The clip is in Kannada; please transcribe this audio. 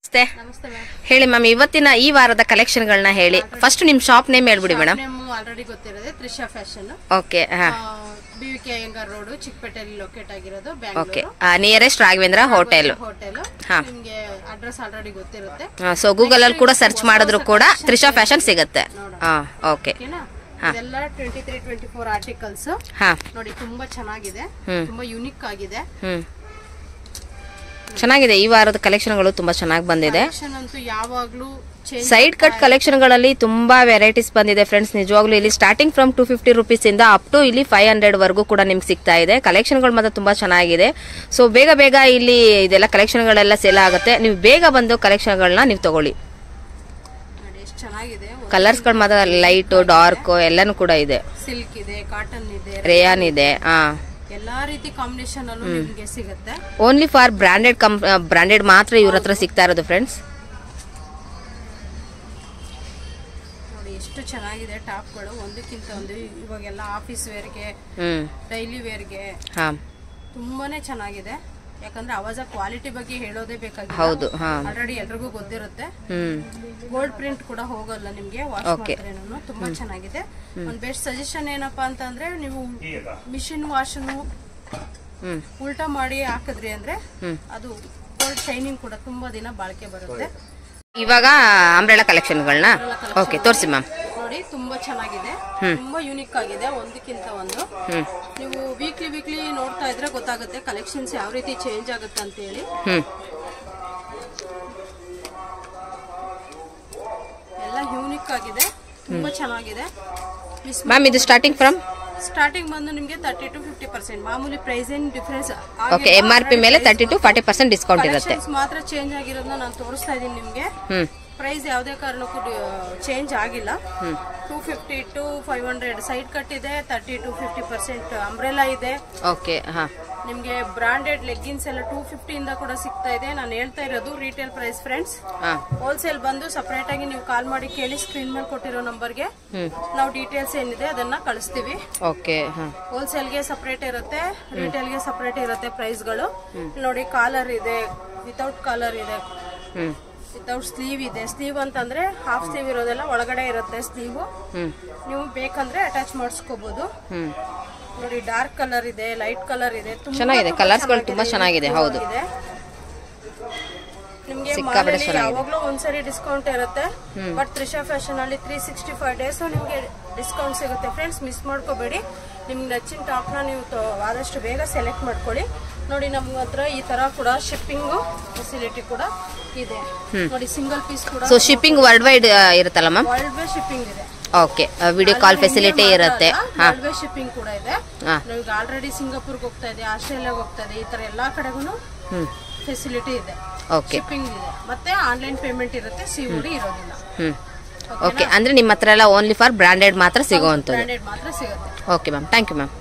ನಮಸ್ತೆ ಹೇಳಿ ಮ್ಯಾಮ್, ಇವತ್ತಿನ ಈ ವಾರದ ಕಲೆಕ್ಷನ್ಗಳನ್ನ ಹೇಳಿ. ಫಸ್ಟ್ ನಿಮ್ಮ ಶಾಪ್ ನೇಮ್ ಹೇಳ್ಬಿಡಿ ಮೇಡಮ್. ಆಲ್ರೆಡಿ ಗೊತ್ತಿರೋದೆ ತ್ರಿಷಾ ಫ್ಯಾಷನ್. ಓಕೆ, ಹಾ, BVK ಅಯ್ಯಂಗಾರ್ ರೋಡ್ ಚಿಕ್ಕಪೇಟೆಯಲ್ಲಿ ಲೊಕೇಟ್ ಆಗಿರೋದು. Okay, nearest Raghavendra hotel. ಹಾ, ನಿಮಗೆ ಅಡ್ರೆಸ್ ಆಲ್ರೆಡಿ ಗೊತ್ತಿರುತ್ತೆ. ಸೊ ಗೂಗಲ್ ಅಲ್ಲಿ ಕೂಡ ಸರ್ಚ್ ಮಾಡಿದ್ರು ಕೂಡ ತ್ರಿಷಾ ಫ್ಯಾಷನ್ ಸಿಗುತ್ತೆ. ಹಾ, ಓಕೆ. ಇದೆಲ್ಲ 23-24 ಆರ್ಟಿಕಲ್ಸ್. ಹಾ, ನೋಡಿ ತುಂಬಾ ಚೆನ್ನಾಗಿದೆ, ತುಂಬಾ ಯೂನಿಕ್ ಆಗಿದೆ. ಚೆನ್ನಾಗಿದೆ. ಈ ವಾರದ ಕಲೆಕ್ಷನ್ಗಳು ತುಂಬಾ ಚೆನ್ನಾಗಿ ಬಂದಿದೆ. ಅಂತೂ ಯಾವಾಗ್ಲೂ ಸೈಡ್ ಕಟ್ ಕಲೆಕ್ಷನ್ಗಳಲ್ಲಿ ತುಂಬಾ ವೆರೈಟೀಸ್ ಬಂದಿದೆ ಫ್ರೆಂಡ್ಸ್. ನಿಜವಾಗ್ಲೂ ಇಲ್ಲಿ ಸ್ಟಾರ್ಟಿಂಗ್ ಫ್ರಮ್ 250 ರುಪೀಸ್ ಇಂದ ಅಪ್ ಟು ಇಲ್ಲಿ 500 ವರೆಗೂ ಕೂಡ ನಿಮ್ಗೆ ಸಿಗ್ತಾ ಇದೆ. ಕಲೆಕ್ಷನ್ಗಳು ಮಾತ್ರ ತುಂಬಾ ಚೆನ್ನಾಗಿದೆ. ಸೊ ಬೇಗ ಬೇಗ ಇಲ್ಲಿ ಇದೆಲ್ಲ ಕಲೆಕ್ಷನ್ಗಳೆಲ್ಲ ಸೇಲ್ ಆಗುತ್ತೆ. ನೀವು ಬೇಗ ಬಂದು ಕಲೆಕ್ಷನ್ಗಳನ್ನ ನೀವು ತಗೊಳ್ಳಿ. ಕಲರ್ಸ್ ಗಳು ಮಾತ್ರ ಲೈಟ್, ಡಾರ್ಕ್ ಎಲ್ಲಾನು ಕೂಡ ಇದೆ. ಸಿಲ್ಕ್ ಇದೆ, ಕಾಟನ್ ಇದೆ, ರೇಯಾನ್ ಇದೆ. ಎಲ್ಲಾ ರೀತಿ ಕಾಂಬಿನೇಷನ್ ಅಲ್ಲೂ ನಿಮಗೆ ಸಿಗುತ್ತೆ. ಓನ್ಲಿ ಫಾರ್ ಬ್ರಾಂಡೆಡ್ ಮಾತ್ರ ಇವ್ರ ಹತ್ರ ಸಿಗ್ತಾ ಇರೋದು ಫ್ರೆಂಡ್ಸ್. ನೋಡಿ ಎಷ್ಟು ಚೆನ್ನಾಗಿದೆ ಟಾಪ್ಗಳು, ಒಂದಕ್ಕಿಂತ ಒಂದು. ಇವಾಗೆಲ್ಲ ಆಫೀಸ್ ವೇರ್ಗೆ, ಡೈಲಿ ವೇರ್ಗೆ ತುಂಬಾನೇ ಚೆನ್ನಾಗಿದೆ. ಯಾಕಂದ್ರೆ ಅವಾಜ ಕ್ವಾಲಿಟಿ ಬಗ್ಗೆ ಹೇಳೋದೇ ಬೇಕಾಗಿದೆ. ಹೌದು, ಆಲ್ರೆಡಿ ಎಲ್ರಿಗೂ ಗೊತ್ತಿರುತ್ತೆ. ಗೋಲ್ಡ್ ಪ್ರಿಂಟ್ ಕೂಡ ಹೋಗಲ್ಲ ನಿಮ್ಗೆ ವಾಶ್ ಮಾಡಿದ್ರೇನು. ತುಂಬಾ ಚೆನ್ನಾಗಿದೆ. ಒಂದ್ ಬೆಸ್ಟ್ ಸಜೆಷನ್ ಏನಪ್ಪಾ ಅಂತಂದ್ರೆ, ನೀವು ಮಿಷಿನ್ ವಾಶ್ ಉಲ್ಟಾ ಮಾಡಿ ಹಾಕಿದ್ರಿ ಅಂದ್ರೆ ಅದು ಗೋಲ್ಡ್ ಶೈನಿಂಗ್ ಕೂಡ ತುಂಬಾ ದಿನ ಬಾಳಿಕೆ ಬರುತ್ತೆ. ಇವಾಗ ಅಂಬ್ರೆಲಾ ಕಲೆಕ್ಷನ್ಗಳನ್ನ ಓಕೆ ತೋರಿಸಿ ಮ್ಯಾಮ್. ನೋಡಿ ತುಂಬಾ ಚೆನ್ನಾಗಿದೆ, ತುಂಬಾ ಯೂನಿಕ್ ಆಗಿದೆ, ಒಂದಕ್ಕಿಂತ ಒಂದು. ನೀವು ವೀಕ್ಲಿ ನೋಡ್ತಾ ಇದ್ರೆ ಗೊತ್ತಾಗುತ್ತೆ ಕಲೆಕ್ಷನ್ಸ್ ಯಾವ ರೀತಿ ಚೇಂಜ್ ಆಗುತ್ತೆ ಅಂತ ಹೇಳಿ. ಎಲ್ಲ ಯೂನಿಕ್ ಆಗಿದೆ, ತುಂಬಾ ಚೆನ್ನಾಗಿದೆ ಮ್ಯಾಮ್. ಇದು ಸ್ಟಾರ್ಟಿಂಗ್ ಬಂದು ನಿಮಗೆ 30 to 50%. ಮಾಮೂಲಿ ಪ್ರೈಸ್ ಏನ್ ಡಿಫರೆನ್ಸ್. ಓಕೆ, MRP ಮೇಲೆ 30 to 40% ಡಿಸ್ಕೌಂಟ್ ಇರುತ್ತೆ. ಮಾತ್ರ ಚೇಂಜ್ ಆಗಿರೋದನ್ನ ನಾನು ತೋರಿಸ್ತಾ ಇದೀನಿ ನಿಮ್ಗೆ. ಪ್ರೈಸ್ ಯಾವುದೇ ಕಾರಣಕ್ಕೂ ಚೇಂಜ್ ಆಗಿಲ್ಲ. 250 to 500 ಸೈಡ್ ಕಟ್ ಇದೆ. 30 to 50% ಅಂಬ್ರೆಲಾ ಇದೆ. ಓಕೆ, ನಿಮ್ಗೆ ಬ್ರಾಂಡೆಡ್ ಲೆಗ್ಗಿನ್ಸ್ ಎಲ್ಲ 250 ಇಂದ ಕೂಡ ಸಿಗ್ತಾ ಇದೆ. ನಾನು ಹೇಳ್ತಾ ಇರೋದು ರಿಟೇಲ್ ಪ್ರೈಸ್ ಫ್ರೆಂಡ್ಸ್. ಹೋಲ್ಸೇಲ್ ಬಂದು ಸಪರೇಟ್ ಆಗಿ ನೀವು ಕಾಲ್ ಮಾಡಿ ಕೇಳಿ, ಸ್ಕ್ರೀನ್ ಮೇಲೆ ಕೊಟ್ಟಿರೋ ನಂಬರ್ಗೆ ನಾವು ಡೀಟೇಲ್ಸ್ ಏನಿದೆ ಅದನ್ನ ಕಳಿಸ್ತೀವಿ. ಹೋಲ್ಸೇಲ್ ಗೆ ಸಪರೇಟ್ ಇರುತ್ತೆ, ರಿಟೇಲ್ ಗೆ ಸಪರೇಟ್ ಇರುತ್ತೆ ಪ್ರೈಸ್ಗಳು. ನೋಡಿ ಕಾಲರ್ ಇದೆ, ವಿತೌಟ್ ಕಾಲರ್ ಇದೆ, ವಿತೌಟ್ ಸ್ಲೀವ್ ಇದೆ. ಸ್ಲೀವ್ ಅಂತಂದ್ರೆ ಹಾಫ್ ಸ್ಲೀವ್ ಇರೋದೆಲ್ಲ ಒಳಗಡೆ ಇರುತ್ತೆ ಸ್ಲೀವ್. ನೀವು ಬೇಕಂದ್ರೆ ಅಟ್ಯಾಚ್ ಮಾಡಿಸ್ಕೋಬಹುದು. ನೋಡಿ ಡಾರ್ಕ್ ಕಲರ್ ಇದೆ, ಲೈಟ್ ಕಲರ್ ಇದೆ, ಚೆನ್ನಾಗಿದೆ. ಕಲರ್ಸ್ ಗಳು ತುಂಬಾ ಚೆನ್ನಾಗಿದೆ. ಹೌದು, ನಿಮ್ಗೆ ಯಾವಾಗ್ಲೂ ಒಂದ್ಸರಿ ಡಿಸ್ಕೌಂಟ್ ಇರುತ್ತೆ. ಬಟ್ ತ್ರಿಷಾ ಫ್ಯಾಷನ್ ಅಲ್ಲಿ 365 ಡೇಸ್ ನಿಮ್ಗೆ ಡಿಸ್ಕೌಂಟ್ ಸಿಗುತ್ತೆ ಫ್ರೆಂಡ್ಸ್. ಮಿಸ್ ಮಾಡ್ಕೋಬೇಡಿ. ನಿಮ್ಗೆ ನಚ್ಚಿನ ಟಾಪ್ ನ ನೀವು ಆದಷ್ಟು ಬೇಗ ಸೆಲೆಕ್ಟ್ ಮಾಡ್ಕೊಳ್ಳಿ. ನೋಡಿ ನಮ್ಮ ಹತ್ರ ಈ ತರ ಕೂಡ ಶಿಪ್ಪಿಂಗ್ ಫೆಸಿಲಿಟಿ ಕೂಡ ಇದೆ. ನೋಡಿ ಸಿಂಗಲ್ ಪೀಸ್ ಕೂಡ. ಸೊ ಶಿಪ್ಪಿಂಗ್ ವರ್ಲ್ಡ್ ವೈಡ್ ಇರುತ್ತಲ್ಲ ಮ್ಯಾಮ್? ವರ್ಲ್ಡ್ ವೈಡ್ ಶಿಪ್ಪಿಂಗ್ ಇದೆ. ಓಕೆ, ವಿಡಿಯೋ ಕಾಲ್ ಫೆಸಿಲಿಟಿ ಇರುತ್ತೆ. ವರ್ಲ್ಡ್ ವೈಡ್ ಶಿಪ್ಪಿಂಗ್ ಕೂಡ ಇದೆ. ನಿಮ್ಗೆ ಆಲ್ರೆಡಿ ಸಿಂಗಾಪುರ್ಗೆ ಹೋಗ್ತಾ ಇದೆ, ಆಸ್ಟ್ರೇಲಿಯಾಗೆ ಹೋಗ್ತಾ ಇದೆ, ಈ ತರ ಎಲ್ಲಾ ಕಡೆಗೂ ಫೆಸಿಲಿಟಿ ಇದೆ. ಶಿಪ್ಪಿಂಗ್ ಇದೆ. ಮತ್ತೆ ಆನ್ಲೈನ್ ಪೇಮೆಂಟ್ ಇರುತ್ತೆ, COD ಇರೋದಿಲ್ಲ. ಓಕೆ, ಅಂದ್ರೆ ನಿಮ್ಮ ಹತ್ರ ಎಲ್ಲ ಓನ್ಲಿ ಫಾರ್ ಬ್ರಾಂಡೆಡ್ ಮಾತ್ರ ಸಿಗುವಂತದ್ದು. ಬ್ರಾಂಡೆಡ್ ಮಾತ್ರ ಸಿಗುತ್ತೆ. Okay ma'am, thank you ma'am.